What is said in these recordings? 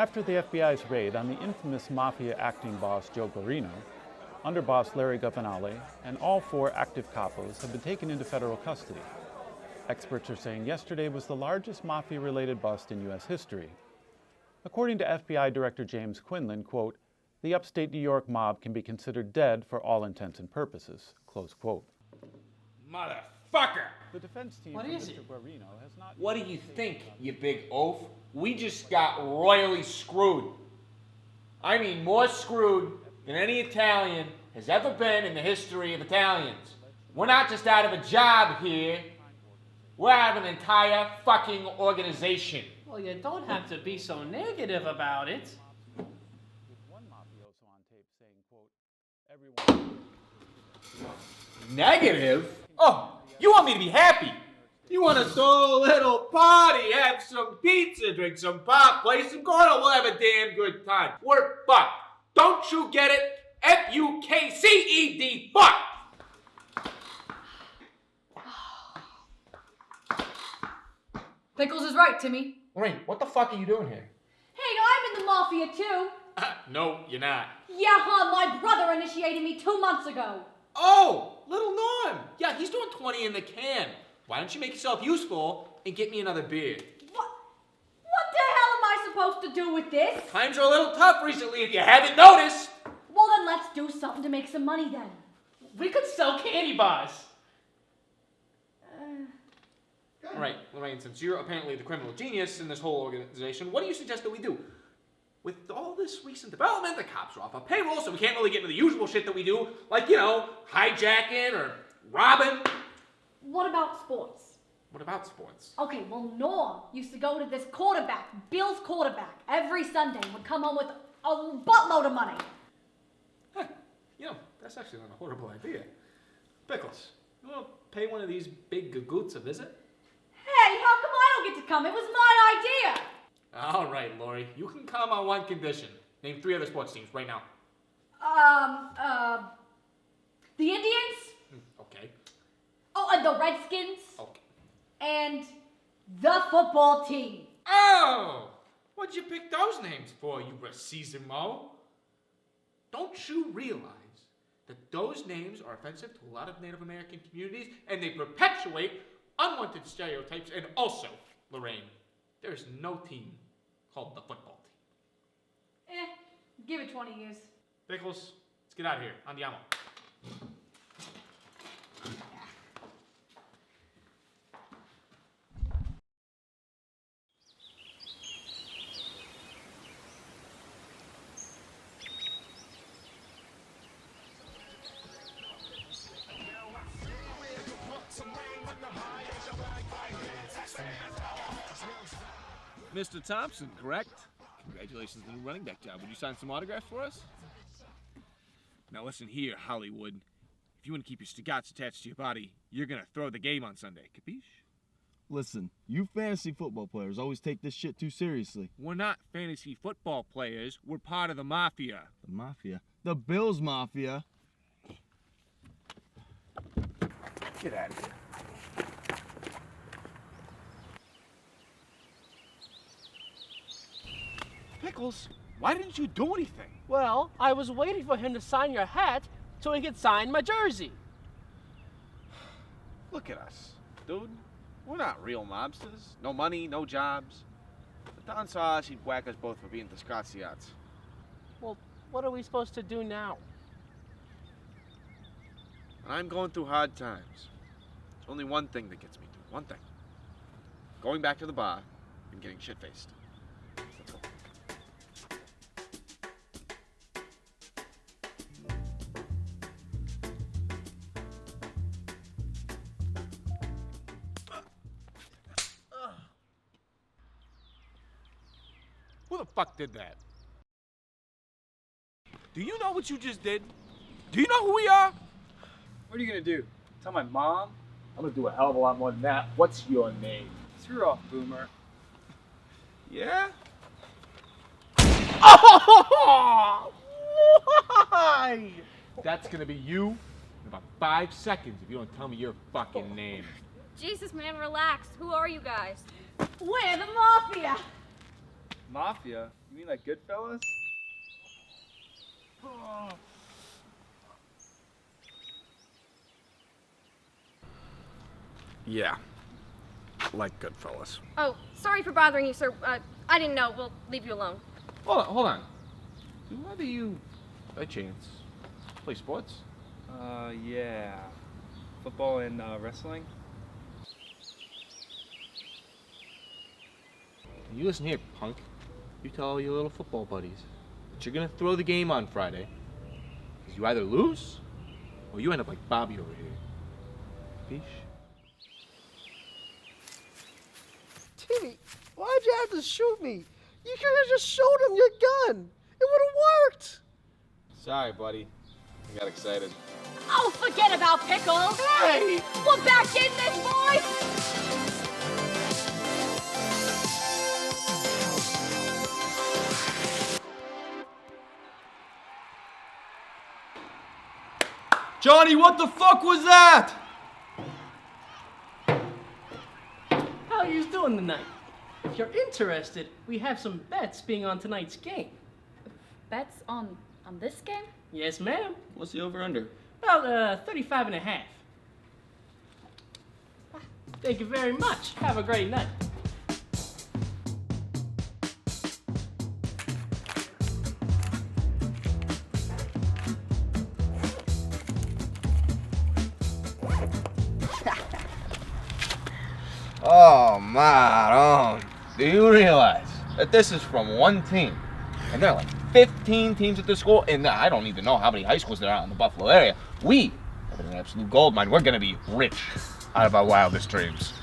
After the FBI's raid on the infamous mafia acting boss Joe Guarino, underboss Larry Governale, and all 4 active capos have been taken into federal custody. Experts are saying yesterday was the largest mafia-related bust in U.S. history. According to FBI Director James Quinlan, quote, "The upstate New York mob can be considered dead for all intents and purposes," close quote. Motherfucker! The defense team What from is Mr. it? Guarino has not... What do you think, you big oaf? We just got royally screwed. I mean, more screwed than any Italian has ever been in the history of Italians. We're not just out of a job here. We're out of an entire fucking organization. Well, you don't have to be so negative about it. With one mafioso on tape saying, quote, "Everyone..." Negative? Oh, you want me to be happy? You want to throw a little party, have some pizza, drink some pop, play some corner, we'll have a damn good time. We're fucked. Don't you get it? F-U-K-C-E-D, fuck! Pickles is right, Timmy. Lorraine, what the fuck are you doing here? Hey, I'm in the mafia too. No, you're not. Yeah, huh, my brother initiated me 2 months ago. Oh, little Norm. Yeah, he's doing 20 in the can. Why don't you make yourself useful and get me another beer? What the hell am I supposed to do with this? Times are a little tough recently if you haven't noticed. Well, then let's do something to make some money then. We could sell candy bars. All right, Lorraine, since you're apparently the criminal genius in this whole organization, what do you suggest that we do? With all this recent development, the cops are off our payroll, so we can't really get into the usual shit that we do, like, you know, hijacking or robbing. What about sports? What about sports? Okay, well, Norm used to go to this quarterback, Bill's quarterback, every Sunday, would come home with a buttload of money. Huh, you know, that's actually not a horrible idea. Pickles, you want to pay one of these big gagoots a visit? Hey, how come I don't get to come? It was my idea. All right, Lori, you can come on one condition. Name 3 other sports teams right now. The Indians? Okay. Oh, and the Redskins? Okay. And the football team. Oh! What'd you pick those names for, you racismo? Don't you realize that those names are offensive to a lot of Native American communities and they perpetuate unwanted stereotypes? And also, Lorraine, there's no team called the football team. Give it 20 years. Pickles, let's get out of here. Andiamo. Mr. Thompson, correct? Congratulations on the new running back job. Would you sign some autographs for us? Now listen here, Hollywood. If you want to keep your stagats attached to your body, you're gonna throw the game on Sunday. Capiche? Listen, you fantasy football players always take this shit too seriously. We're not fantasy football players. We're part of the mafia. The mafia? The Bills Mafia? Get out of here. Pickles, why didn't you do anything? Well, I was waiting for him to sign your hat so he could sign my jersey. Look at us, dude. We're not real mobsters. No money, no jobs. If Don saw us, he'd whack us both for being disgraziats. Well, what are we supposed to do now? I'm going through hard times. There's only one thing that gets me through. One thing. Going back to the bar and getting shit-faced. Let's go. Who the fuck did that? Do you know what you just did? Do you know who we are? What are you gonna do? Tell my mom? I'm gonna do a hell of a lot more than that. What's your name? Screw off, Boomer. Yeah? Oh! Why? That's gonna be you in about 5 seconds if you don't tell me your fucking name. Jesus, man, relax. Who are you guys? We're the mafia. Mafia? You mean like Goodfellas? Yeah, like Goodfellas. Oh, sorry for bothering you, sir. I didn't know. We'll leave you alone. Hold on. Do either of you, by chance, play sports? Yeah. Football and wrestling? You listen here, punk. You tell all your little football buddies that you're gonna throw the game on Friday. Because you either lose, or you end up like Bobby over here. Fish? Timmy, why'd you have to shoot me? You could have just showed him your gun. It would have worked. Sorry, buddy. I got excited. Oh, forget about Pickles. Hey! We're back in this, boys. Johnny, what the fuck was that? How are you doing tonight? If you're interested, we have some bets being on tonight's game. Bets on this game? Yes, ma'am. What's the over-under? About 35 and a half. Thank you very much. Have a great night. Oh, man. Do you realize that this is from one team? And there are like 15 teams at this school, and I don't even know how many high schools there are in the Buffalo area. We have an absolute gold mine. We're gonna be rich out of our wildest dreams.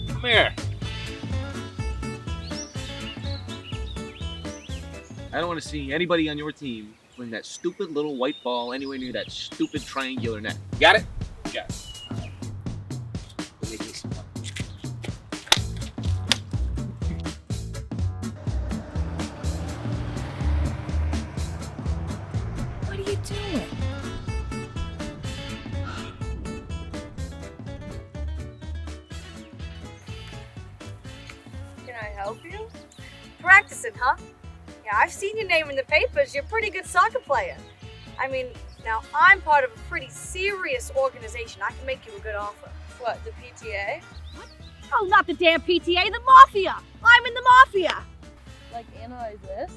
Come here. I don't want to see anybody on your team fling that stupid little white ball anywhere near that stupid triangular net. Got it? Got it. What are you doing? Can I help you? Practicing, huh? Yeah, I've seen your name in the papers. You're a pretty good soccer player. I mean, now I'm part of a pretty serious organization. I can make you a good offer. What, the PTA? Oh, not the damn PTA, the mafia. I'm in the mafia. Like, analyze this?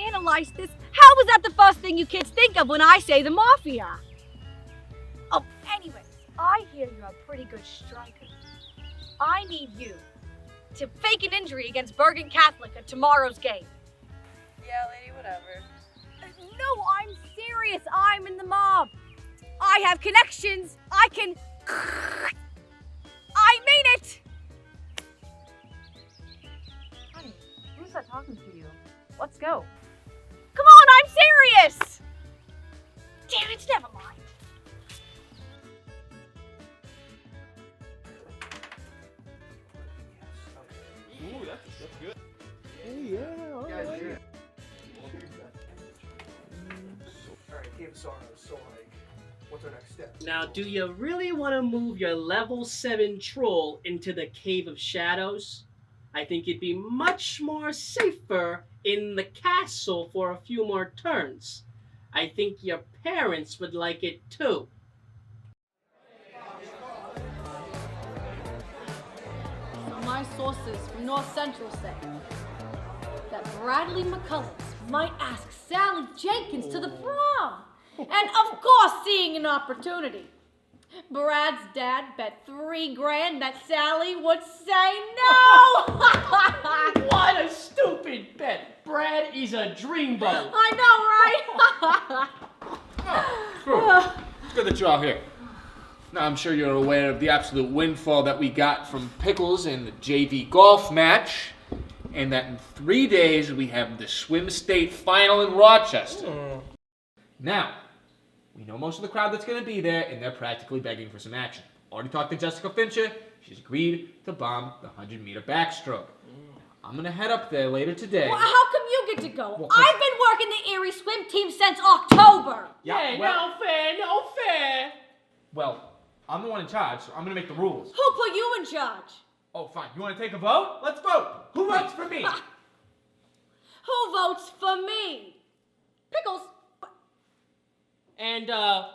Analyze this? How was that the first thing you kids think of when I say the mafia? Oh, anyways, I hear you're a pretty good striker. I need you to fake an injury against Bergen Catholic at tomorrow's game. Yeah, lady, whatever. No, I'm serious. I'm in the mob. I have connections. I can... I mean it. Honey, who's that talking to you? Let's go. Come on, I'm serious. Damn it, never mind. Ooh, that's good. Hey, yeah, all right. Alright, Game Sorrows, so like, what's our next step? Now, do you really want to move your level 7 troll into the Cave of Shadows? I think it'd be much more safer in the castle for a few more turns. I think your parents would like it too. So my sources from North Central say that Bradley McCullers might ask Sally Jenkins to the prom. And of course, seeing an opportunity, Brad's dad bet $3 grand that Sally would say no. What a stupid bet! Brad is a dreamboat. I know, right? It's good that you're all here. Now, I'm sure you're aware of the absolute windfall that we got from Pickles in the JV golf match, and that in 3 days we have the Swim State Final in Rochester. Now, we know most of the crowd that's going to be there, and they're practically begging for some action. Already talked to Jessica Fincher. She's agreed to bomb the 100-meter backstroke. I'm going to head up there later today. Well, how come you second ago. I've been working the Erie swim team since October. Yeah, no fair. Well, I'm the one in charge, so I'm gonna make the rules. Who put you in charge? Oh, fine. You wanna take a vote? Let's vote. Who votes for me? Who votes for me? Pickles. And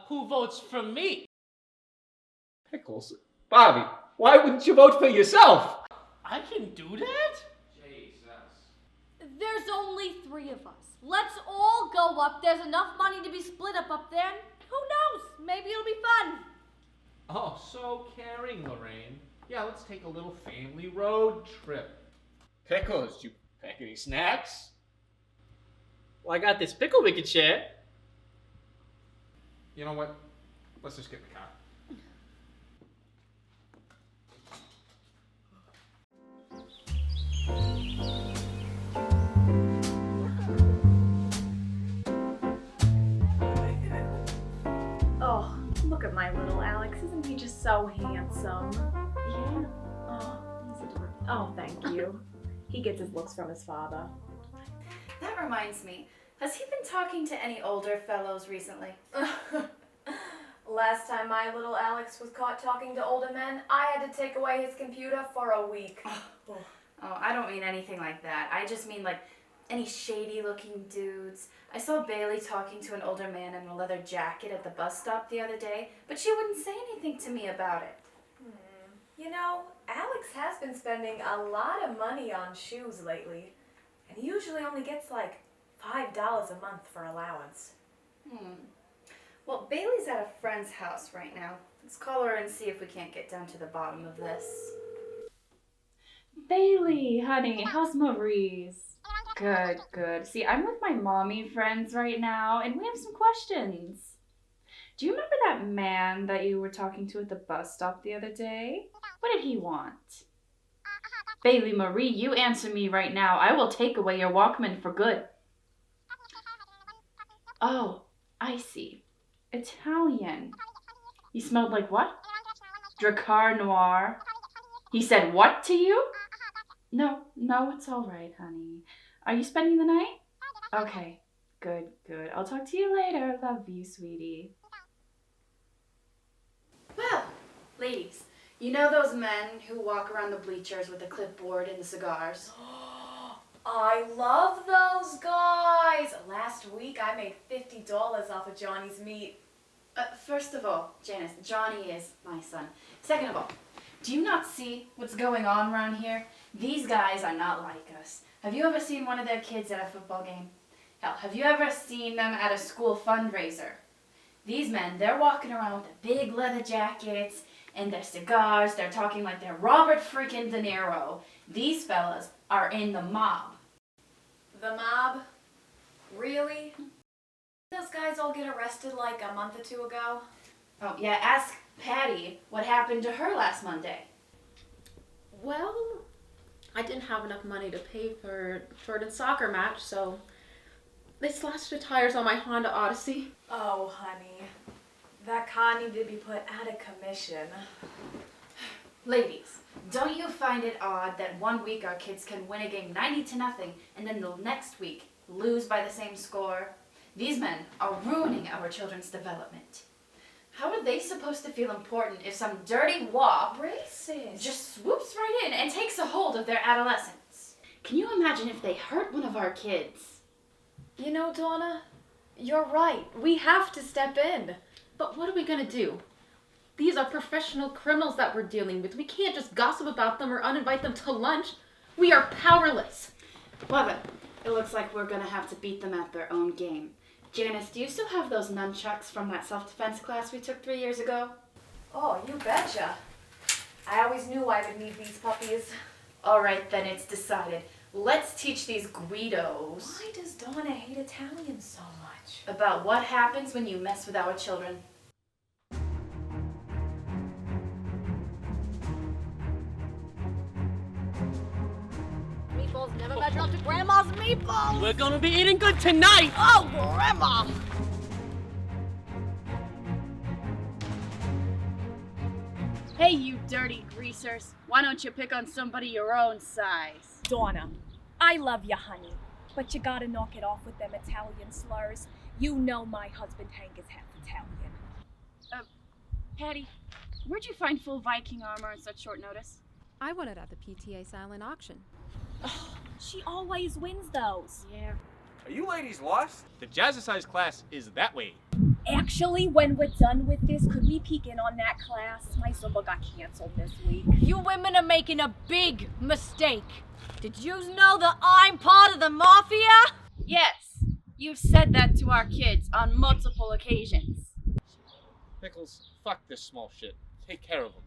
who votes for me? Pickles? Bobby, why wouldn't you vote for yourself? I can do that? There's only 3 of us. Let's all go up. There's enough money to be split up there. And who knows? Maybe it'll be fun. Oh, so caring, Lorraine. Yeah, let's take a little family road trip. Pickles, you pack any snacks? Well, I got this pickle we could share. You know what? Let's just get in the car. Oh, look at my little Alex. Isn't he just so handsome? Yeah. Oh, he's adorable. Oh, thank you. He gets his looks from his father. That reminds me, has he been talking to any older fellows recently? Last time my little Alex was caught talking to older men, I had to take away his computer for a week. Oh, I don't mean anything like that. I just mean like any shady looking dudes. I saw Bailey talking to an older man in a leather jacket at the bus stop the other day, but she wouldn't say anything to me about it. You know, Alex has been spending a lot of money on shoes lately, and he usually only gets like $5 a month for allowance. Well, Bailey's at a friend's house right now. Let's call her and see if we can't get down to the bottom of this. Bailey, honey, how's Maurice? Good. See, I'm with my mommy friends right now, and we have some questions. Do you remember that man that you were talking to at the bus stop the other day? What did he want? Bailey Marie, you answer me right now. I will take away your Walkman for good. Oh, I see. Italian. He smelled like what? Dracar Noir. He said what to you? No, it's all right, honey. Are you spending the night? Okay, good. I'll talk to you later. Love you, sweetie. Well, ladies, you know those men who walk around the bleachers with a clipboard and the cigars? I love those guys! Last week I made $50 off of Johnny's meat. First of all, Janice, Johnny is my son. Second of all, do you not see what's going on around here? These guys are not like us. Have you ever seen one of their kids at a football game? Hell, have you ever seen them at a school fundraiser? These men, they're walking around with the big leather jackets and their cigars. They're talking like they're Robert freaking De Niro. These fellas are in the mob. The mob? Really? Those guys all get arrested like a month or 2 ago? Oh, yeah, ask Patty what happened to her last Monday. Well, I didn't have enough money to pay for Jordan's soccer match, so they slashed the tires on my Honda Odyssey. Oh, honey. That car needed to be put out of commission. Ladies, don't you find it odd that one week our kids can win a game 90-0 and then the next week lose by the same score? These men are ruining our children's development. How are they supposed to feel important if some dirty wop racist just swoops right in and takes a hold of their adolescence? Can you imagine if they hurt one of our kids? You know, Donna, you're right. We have to step in. But what are we going to do? These are professional criminals that we're dealing with. We can't just gossip about them or uninvite them to lunch. We are powerless. Well then, it looks like we're going to have to beat them at their own game. Janice, do you still have those nunchucks from that self-defense class we took 3 years ago? Oh, you betcha. I always knew I would need these puppies. All right, then it's decided. Let's teach these Guidos. Why does Donna hate Italians so much? About what happens when you mess with our children. Meatballs never measure up to Grandma's meatballs! We're gonna be eating good tonight! Oh, Grandma! Hey, you dirty greasers. Why don't you pick on somebody your own size? Donna, I love you, honey. But you gotta knock it off with them Italian slurs. You know my husband Hank is half Italian. Patty, where'd you find full Viking armor on such short notice? I won it at the PTA silent auction. Oh, she always wins those. Yeah. Are you ladies lost? The jazzercise class is that way. Actually, when we're done with this, could we peek in on that class? My Zumba got canceled this week. You women are making a big mistake. Did you know that I'm part of the mafia? Yes, you've said that to our kids on multiple occasions. Pickles, fuck this small shit. Take care of them.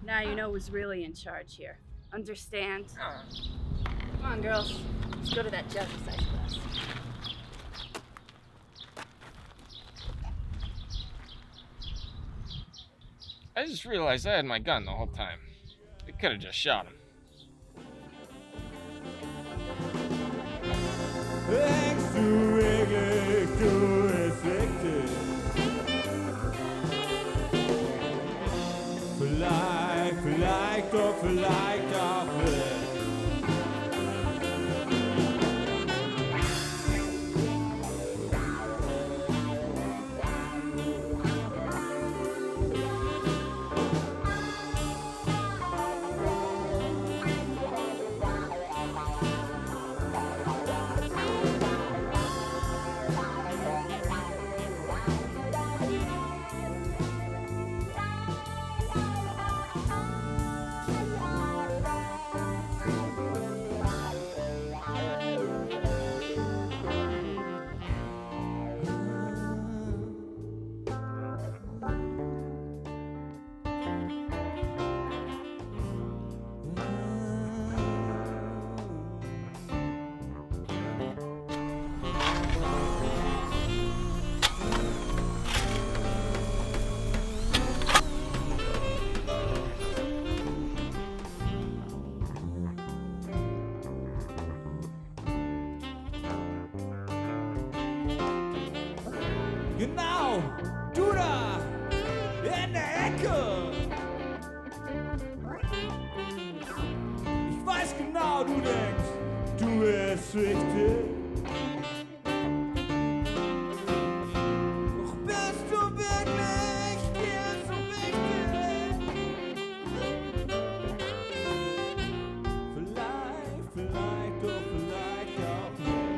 Now you know who's really in charge here. Understand? Come on, girls. Let's go to that jazzercise class. I just realized I had my gun the whole time. I could have just shot him. Thanks to reggae, to restricted. Vielleicht, doch vielleicht auch nicht. Genau, du da, in der Ecke. Ich weiß genau, du denkst, du bist richtig. Doch bist du wirklich dir so wichtig? Vielleicht, doch vielleicht auch nicht.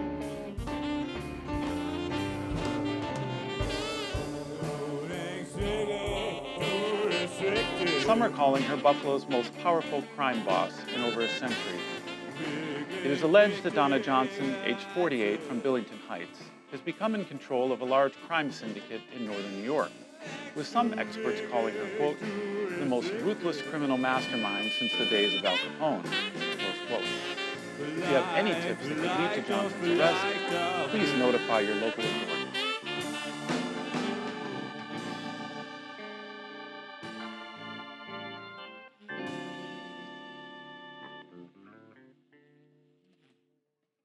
Some are calling her Buffalo's most powerful crime boss in over a century. It is alleged that Donna Johnson, age 48, from Billington Heights, has become in control of a large crime syndicate in northern New York, with some experts calling her, quote, the most ruthless criminal mastermind since the days of Al Capone, close quote. If you have any tips that could lead to Johnson's arrest, please notify your local authorities.